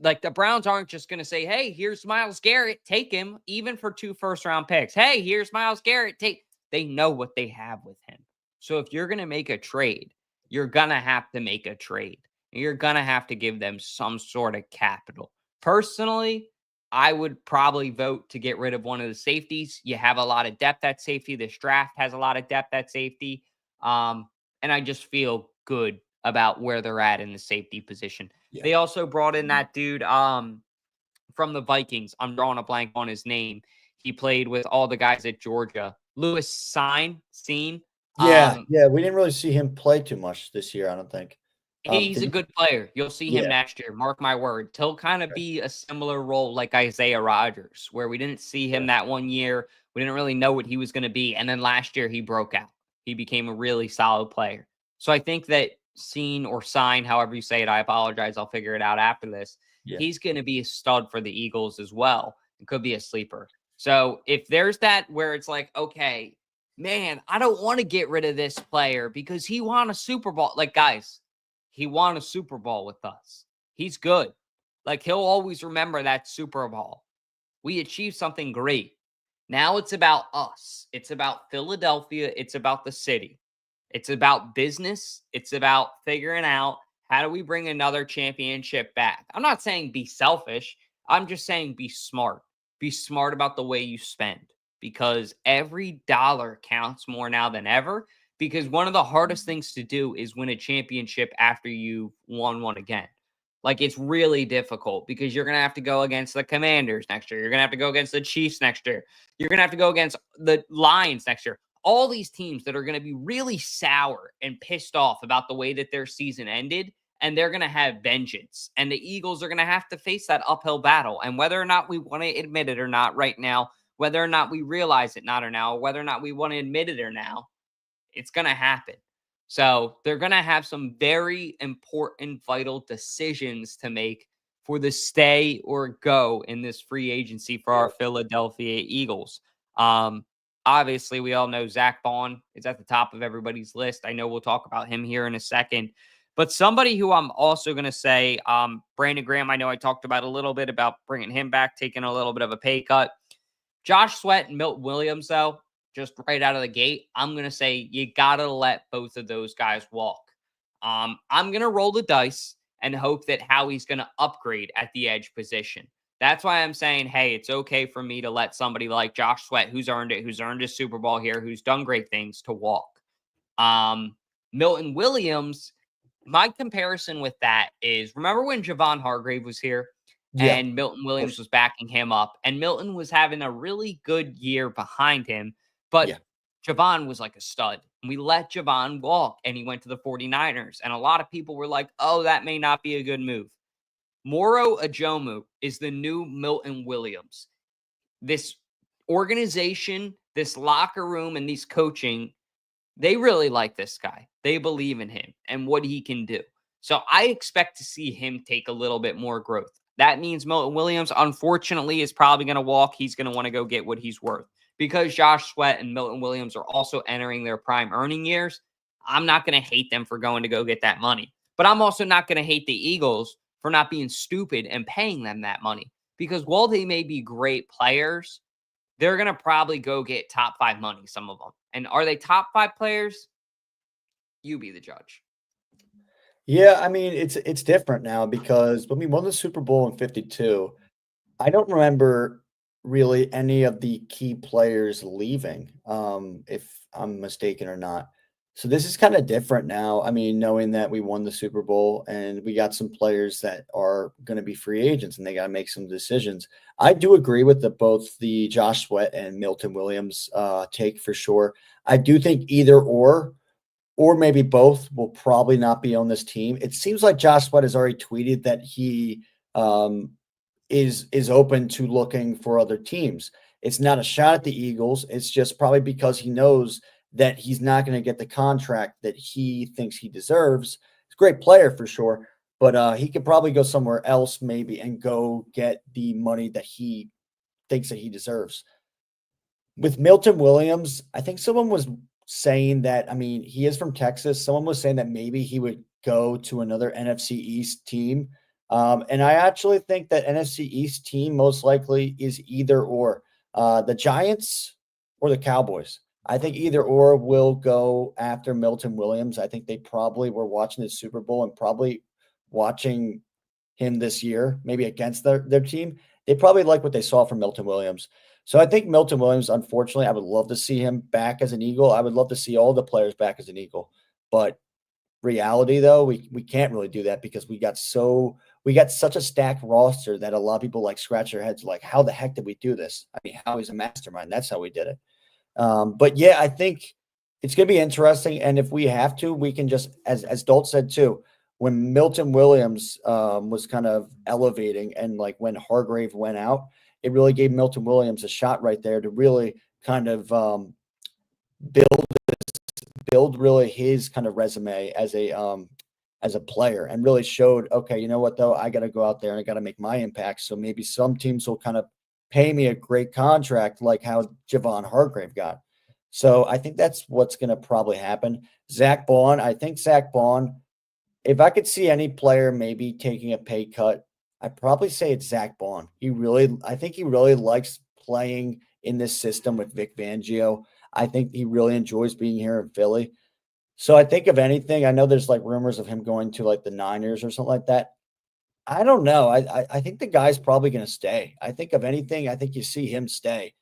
like the Browns aren't just going to say, hey, here's Myles Garrett, take him, even for 2 first-round picks. Hey, here's Myles Garrett, they know what they have with him. So if you're going to make a trade, you're going to have to make a trade. You're going to have to give them some sort of capital. Personally, I would probably vote to get rid of one of the safeties. You have a lot of depth at safety. This draft has a lot of depth at safety. And I just feel good about where they're at in the safety position. Yeah. They also brought in that dude from the Vikings. I'm drawing a blank on his name. He played with all the guys at Georgia. Louis Cine. Yeah, we didn't really see him play too much this year, I don't think. He's a good player. You'll see him next year. Mark my word. He'll kind of be a similar role like Isaiah Rodgers, where we didn't see him that one year. We didn't really know what he was going to be. And then last year he broke out. He became a really solid player. So I think that Sign, however you say it, I apologize. I'll figure it out after this. Yeah. He's going to be a stud for the Eagles as well. It could be a sleeper. So if there's that where it's like, okay, man, I don't want to get rid of this player because he won a Super Bowl. Like, guys, he won a Super Bowl with us. He's good. Like, he'll always remember that Super Bowl. We achieved something great. Now it's about us. It's about Philadelphia. It's about the city. It's about business. It's about figuring out how do we bring another championship back. I'm not saying be selfish. I'm just saying be smart. Be smart about the way you spend, because every dollar counts more now than ever. Because one of the hardest things to do is win a championship after you've won one again. Like, it's really difficult because you're going to have to go against the Commanders next year. You're going to have to go against the Chiefs next year. You're going to have to go against the Lions next year. All these teams that are going to be really sour and pissed off about the way that their season ended, and they're going to have vengeance. And the Eagles are going to have to face that uphill battle. And whether or not we want to admit it or not right now, whether or not we realize it not or now, whether or not we want to admit it or now, it's going to happen. So they're going to have some very important, vital decisions to make for the stay or go in this free agency for our Philadelphia Eagles. Obviously, we all know Zach Bond is at the top of everybody's list. I know we'll talk about him here in a second. But somebody who I'm also going to say, Brandon Graham, I know I talked about a little bit about bringing him back, taking a little bit of a pay cut. Josh Sweat and Milton Williams, though, just right out of the gate, I'm going to say you got to let both of those guys walk. I'm going to roll the dice and hope that Howie's going to upgrade at the edge position. That's why I'm saying, hey, it's okay for me to let somebody like Josh Sweat, who's earned it, who's earned a Super Bowl here, who's done great things, to walk. Milton Williams, my comparison with that is, remember when Javon Hargrave was here? Yeah. And Milton Williams was backing him up, and Milton was having a really good year behind him, but Javon was like a stud. And we let Javon walk, and he went to the 49ers. And a lot of people were like, oh, that may not be a good move. Moro Ajomu is the new Milton Williams. This organization, this locker room, and these coaching, they really like this guy. They believe in him and what he can do. So I expect to see him take a little bit more growth. That means Milton Williams, unfortunately, is probably going to walk. He's going to want to go get what he's worth. Because Josh Sweat and Milton Williams are also entering their prime earning years, I'm not going to hate them for going to go get that money. But I'm also not going to hate the Eagles for not being stupid and paying them that money. Because while they may be great players, they're going to probably go get top 5 money, some of them. And are they top 5 players? You be the judge. Yeah, I mean, it's different now because when we won the Super Bowl in 52, I don't remember really any of the key players leaving, if I'm mistaken or not. So this is kind of different now. I mean, knowing that we won the Super Bowl and we got some players that are going to be free agents and they got to make some decisions. I do agree with both the Josh Sweat and Milton Williams take for sure. I do think either or maybe both will probably not be on this team. It seems like Josh Sweat has already tweeted that he is open to looking for other teams. It's not a shot at the Eagles. It's just probably because he knows that he's not going to get the contract that he thinks he deserves. He's a great player for sure, but he could probably go somewhere else maybe and go get the money that he thinks that he deserves. With Milton Williams, I think someone was saying that, I mean, he is from Texas. Someone was saying that maybe he would go to another NFC East team. And I actually think that NFC East team most likely is either or the Giants or the Cowboys. I think either or will go after Milton Williams. I think they probably were watching the Super Bowl and probably watching him this year, maybe against their team. They probably like what they saw from Milton Williams. So I think Milton Williams, unfortunately, I would love to see him back as an Eagle. I would love to see all the players back as an Eagle. But reality, though, we can't really do that because we got such a stacked roster that a lot of people like scratch their heads like, how the heck did we do this? I mean, how he's a mastermind. That's how we did it. But yeah, I think it's going to be interesting. And if we have to, we can just, as Dalt said too, when Milton Williams was kind of elevating and like when Hargrave went out, it really gave Milton Williams a shot right there to really kind of build really his kind of resume as a player and really showed, okay, you know what though, I got to go out there and I got to make my impact. So maybe some teams will kind of pay me a great contract like how Javon Hargrave got. So I think that's what's going to probably happen. Zach Bond, I think Zach Bond, if I could see any player maybe taking a pay cut, I'd probably say it's Zach Bond. I think he really likes playing in this system with Vic Fangio. I think he really enjoys being here in Philly. So I think if anything, I know there's like rumors of him going to like the Niners or something like that. I don't know. I think the guy's probably going to stay. I think if anything, I think you see him stay.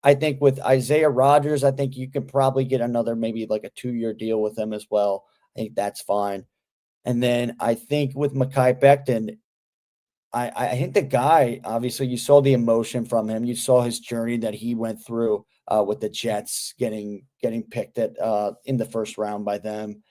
I think with Isaiah Rodgers, I think you can probably get another maybe like a 2-year deal with him as well. I think that's fine. And then I think with Mekhi Becton, I think the guy, obviously, you saw the emotion from him. You saw his journey that he went through with the Jets getting picked at in the first round by them,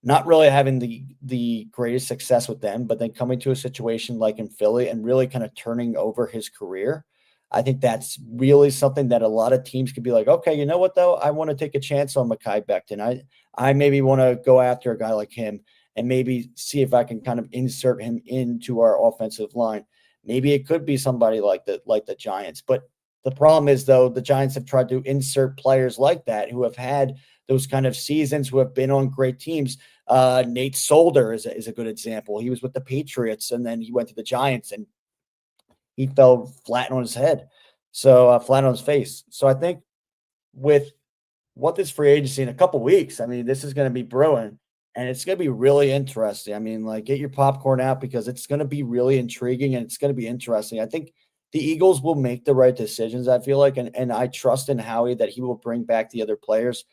not really having the greatest success with them, but then coming to a situation like in Philly and really kind of turning over his career. I think that's really something that a lot of teams could be like, okay, you know what though? I want to take a chance on Mekhi Becton. I maybe want to go after a guy like him and maybe see if I can kind of insert him into our offensive line. Maybe it could be somebody like the Giants. But the problem is, though, the Giants have tried to insert players like that who have had those kind of seasons, who have been on great teams. Nate Solder is a good example. He was with the Patriots, and then he went to the Giants, and he fell flat on his head. So flat on his face. So I think with what this free agency in a couple weeks, I mean, this is going to be brewing. And it's going to be really interesting. I mean, like, get your popcorn out because it's going to be really intriguing and it's going to be interesting. I think the Eagles will make the right decisions, I feel like. And I trust in Howie that he will bring back the other players.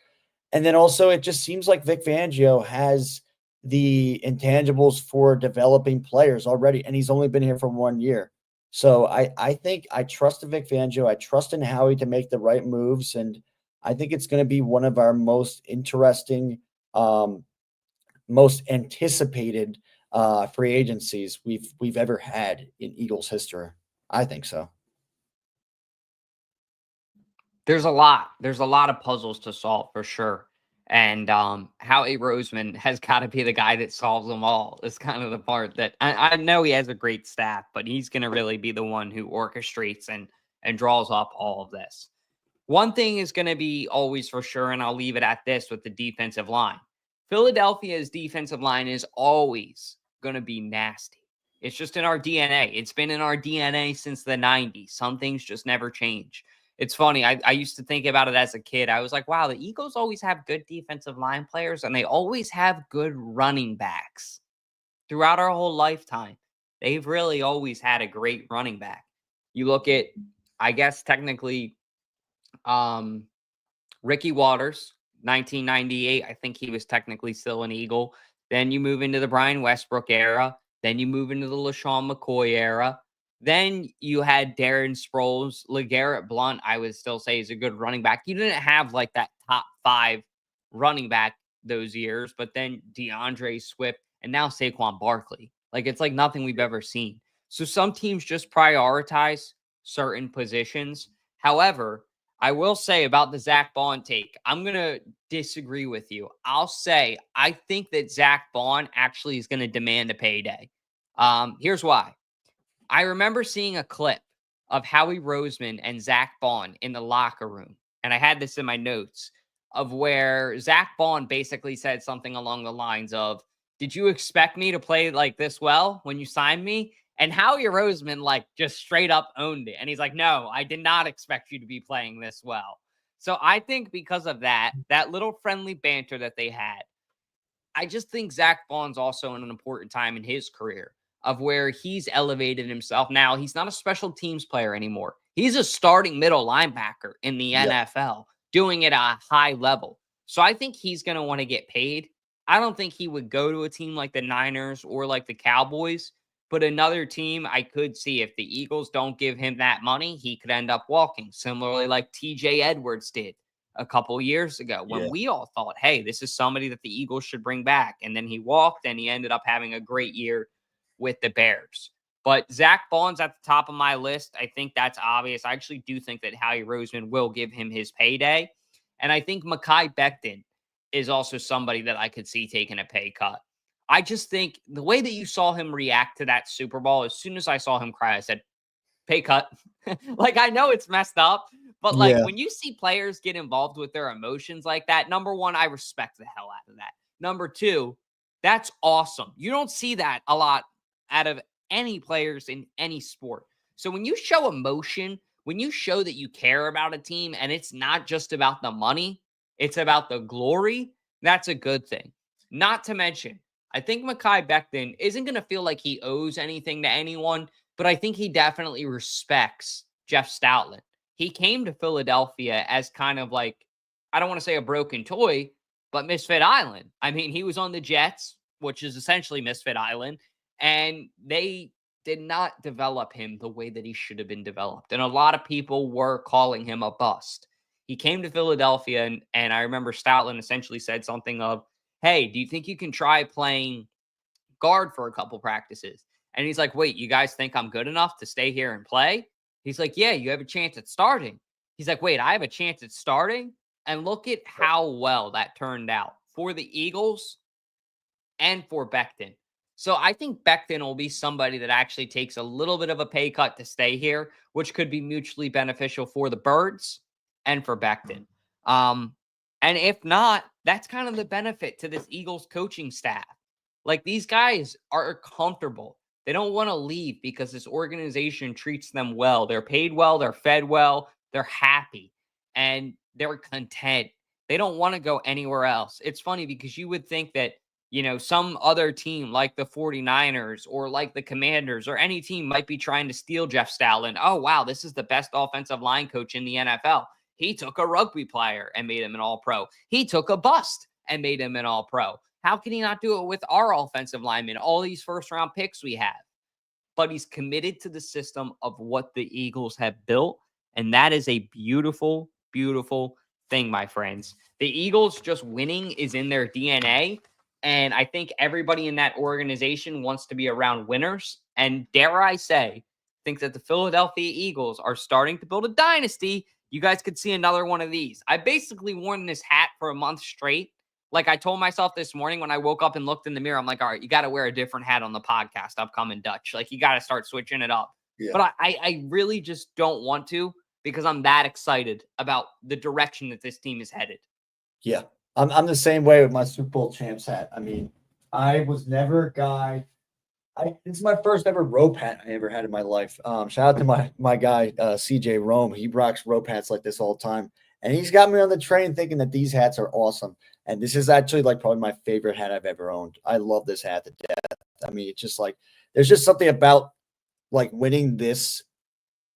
And then also, it just seems like Vic Fangio has the intangibles for developing players already. And he's only been here for 1 year. So I think I trust in Vic Fangio. I trust in Howie to make the right moves. And I think it's going to be one of our most interesting most anticipated free agencies we've ever had in Eagles history. I think so. There's a lot of puzzles to solve for sure. And Howie Roseman has got to be the guy that solves them all. Is kind of the part that I know he has a great staff, but he's going to really be the one who orchestrates and draws up all of this. One thing is going to be always for sure, and I'll leave it at this with the defensive line. Philadelphia's defensive line is always going to be nasty. It's just in our DNA. It's been in our DNA since the 90s. Some things just never change. It's funny. I used to think about it as a kid. I was like, wow, the Eagles always have good defensive line players, and they always have good running backs. Throughout our whole lifetime, they've really always had a great running back. You look at, I guess, technically, Ricky Waters, 1998. I think he was technically still an Eagle. Then you move into the Brian Westbrook era. Then you move into the LaShawn McCoy era. Then you had Darren Sproles. LeGarrette Blount, I would still say, is a good running back. You didn't have like that top 5 running back those years, but then DeAndre Swift and now Saquon Barkley. Like, it's like nothing we've ever seen. So some teams just prioritize certain positions. However, I will say about the Zach Bond take, I'm going to disagree with you. I'll say I think that Zach Bond actually is going to demand a payday. Here's why. I remember seeing a clip of Howie Roseman and Zach Bond in the locker room, and I had this in my notes, of where Zach Bond basically said something along the lines of, "Did you expect me to play like this well when you signed me?" And Howie Roseman like just straight up owned it. And he's like, "No, I did not expect you to be playing this well." So I think because of that little friendly banter that they had, I just think Zach Bond's also in an important time in his career of where he's elevated himself. Now, he's not a special teams player anymore. He's a starting middle linebacker in the NFL, doing it at a high level. So I think he's going to want to get paid. I don't think he would go to a team like the Niners or like the Cowboys, but another team I could see if the Eagles don't give him that money, he could end up walking, similarly like TJ Edwards did a couple years ago when we all thought, hey, this is somebody that the Eagles should bring back. And then he walked and he ended up having a great year with the Bears. But Zach Bond's at the top of my list. I think that's obvious. I actually do think that Howie Roseman will give him his payday. And I think Mekhi Becton is also somebody that I could see taking a pay cut. I just think the way that you saw him react to that Super Bowl, as soon as I saw him cry, I said, pay cut. Like, I know it's messed up, but like when you see players get involved with their emotions like that, number one, I respect the hell out of that. Number two, that's awesome. You don't see that a lot out of any players in any sport. So when you show emotion, when you show that you care about a team and it's not just about the money, it's about the glory, that's a good thing. Not to mention, I think Mekhi Becton isn't going to feel like he owes anything to anyone, but I think he definitely respects Jeff Stoutland. He came to Philadelphia as kind of like, I don't want to say a broken toy, but Misfit Island. I mean, he was on the Jets, which is essentially Misfit Island, and they did not develop him the way that he should have been developed. And a lot of people were calling him a bust. He came to Philadelphia, and I remember Stoutland essentially said something of, hey, do you think you can try playing guard for a couple practices? And he's like, wait, you guys think I'm good enough to stay here and play? He's like, yeah, you have a chance at starting. He's like, wait, I have a chance at starting? And look at how well that turned out for the Eagles and for Becton. So I think Becton will be somebody that actually takes a little bit of a pay cut to stay here, which could be mutually beneficial for the Birds and for Becton. And if not, that's kind of the benefit to this Eagles coaching staff. Like, these guys are comfortable. They don't want to leave because this organization treats them well. They're paid well. They're fed well. They're happy and they're content. They don't want to go anywhere else. It's funny because you would think that, you know, some other team like the 49ers or like the Commanders or any team might be trying to steal Jeff Stoutland. Oh, wow, this is the best offensive line coach in the NFL. He took a rugby player and made him an all-pro. He took a bust and made him an all-pro. How can he not do it with our offensive linemen, all these first-round picks we have? But he's committed to the system of what the Eagles have built, and that is a beautiful, beautiful thing, my friends. The Eagles just winning is in their DNA, and I think everybody in that organization wants to be around winners, and dare I say, think that the Philadelphia Eagles are starting to build a dynasty. You guys could see another one of these. I basically worn this hat for a month straight. Like, I told myself this morning when I woke up and looked in the mirror, I'm like, all right, you got to wear a different hat on the podcast, Upcoming Dutch. Like, you got to start switching it up. Yeah. But I really just don't want to because I'm that excited about the direction that this team is headed. Yeah, I'm the same way with my Super Bowl champs hat. I mean, I was never a guy. This is my first ever rope hat I ever had in my life. Shout out to my guy, CJ Rome. He rocks rope hats like this all the time. And he's got me on the train thinking that these hats are awesome. And this is actually like probably my favorite hat I've ever owned. I love this hat to death. I mean, it's just like, there's just something about like winning this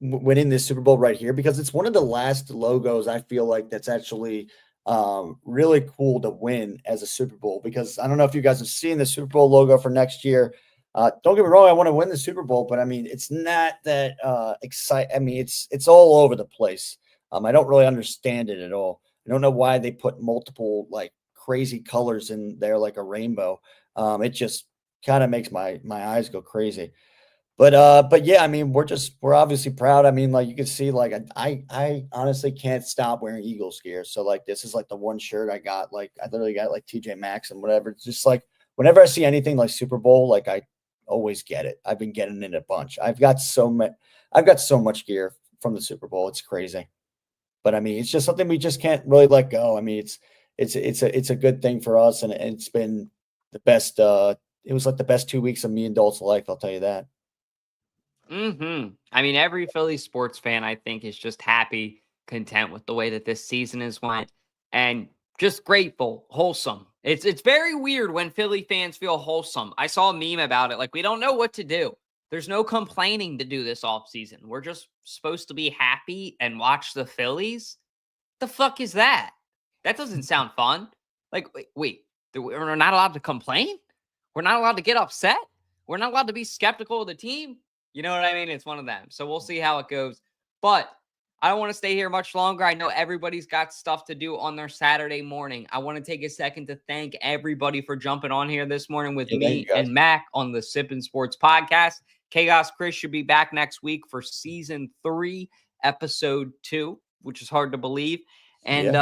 Super Bowl right here, because it's one of the last logos I feel like that's actually really cool to win as a Super Bowl, because I don't know if you guys have seen the Super Bowl logo for next year. Don't get me wrong, I want to win the Super Bowl, but I mean, it's not that exciting. I mean, it's all over the place. I don't really understand it at all. I don't know why they put multiple like crazy colors in there like a rainbow. It just kind of makes my eyes go crazy. But yeah, I mean, we're obviously proud. I mean, like, you can see, like, I honestly can't stop wearing Eagles gear. So like, this is like the one shirt I got. Like, I literally got like TJ Maxx and whatever. It's just like, whenever I see anything like Super Bowl, like I always get it. I've been getting it a bunch. I've got so much gear from the Super Bowl. It's crazy. But I mean, it's just something we just can't really let go. I mean, it's a good thing for us, and it's been the best. It was like the best 2 weeks of me and Dalt's life. I'll tell you that. I mean, every Philly sports fan, I think, is just happy, content with the way that this season has went, and just grateful, wholesome. It's very weird when Philly fans feel wholesome. I saw a meme about it. Like, we don't know what to do. There's no complaining to do this offseason. We're just supposed to be happy and watch the Phillies. The fuck is that? That doesn't sound fun. Like, wait, we're not allowed to complain? We're not allowed to get upset? We're not allowed to be skeptical of the team? You know what I mean? It's one of them. So we'll see how it goes. But I don't want to stay here much longer. I know everybody's got stuff to do on their Saturday morning. I want to take a second to thank everybody for jumping on here this morning with me and Mac on the Sippin' Sports podcast. Chaos Chris should be back next week for season 3, episode 2, which is hard to believe. And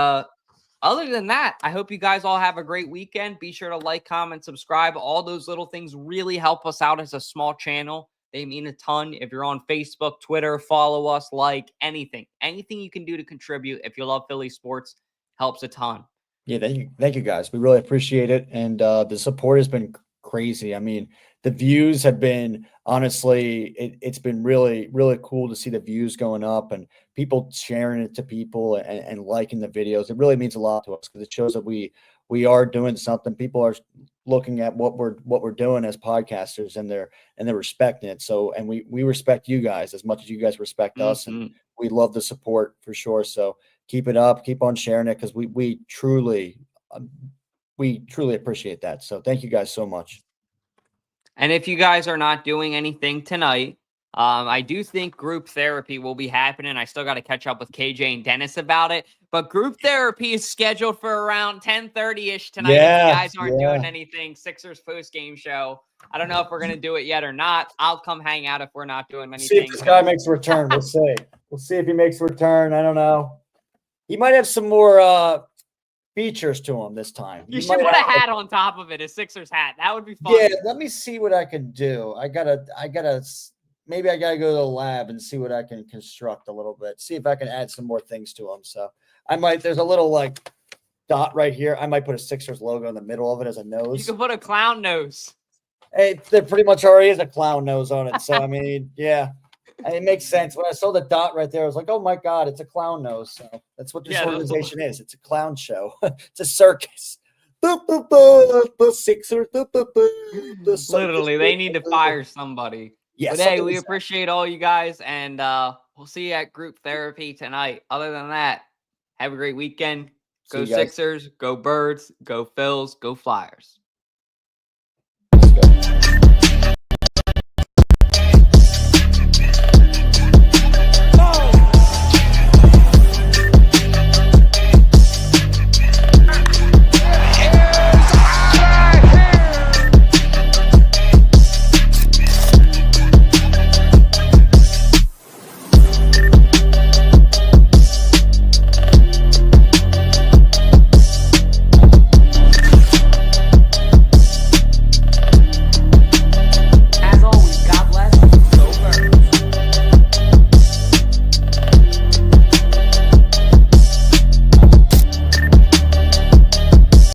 other than that, I hope you guys all have a great weekend. Be sure to like, comment, subscribe. All those little things really help us out as a small channel. They mean a ton. If you're on Facebook, Twitter, follow us, like anything you can do to contribute. If you love Philly sports, helps a ton. Yeah, thank you guys. We really appreciate it, and the support has been crazy. I mean, the views have been honestly, it's been really, really cool to see the views going up and people sharing it to people and liking the videos. It really means a lot to us because it shows that we are doing something. People are looking at what we're doing as podcasters, and they're respecting it. So, and we respect you guys as much as you guys respect us, and we love the support for sure. So keep it up, keep on sharing it, because we truly appreciate that. So thank you guys so much. And if you guys are not doing anything tonight, I do think group therapy will be happening. I still got to catch up with KJ and Dennis about it. But group therapy is scheduled for around 10:30-ish tonight. If you guys aren't doing anything, Sixers post-game show. I don't know if we're going to do it yet or not. I'll come hang out if we're not doing anything. See if this guy makes a return. We'll see. We'll see if he makes a return. I don't know. He might have some more features to him this time. You should put a hat on top of it, a Sixers hat. That would be fun. Yeah, let me see what I can do. Maybe I gotta go to the lab and see what I can construct a little bit. See if I can add some more things to him. So there's a little like dot right here. I might put a Sixers logo in the middle of it as a nose. You can put a clown nose. Hey, there pretty much already is a clown nose on it. So I mean, yeah. It makes sense. When I saw the dot right there, I was like, oh my God, it's a clown nose. So that's what this organization is. It's a clown show. It's a circus. The Sixers. Literally, they need to fire somebody. Yes. But hey, we appreciate all you guys, and we'll see you at group therapy tonight. Other than that, have a great weekend. Go Sixers, go Birds, go Phils, go Flyers. Let's go.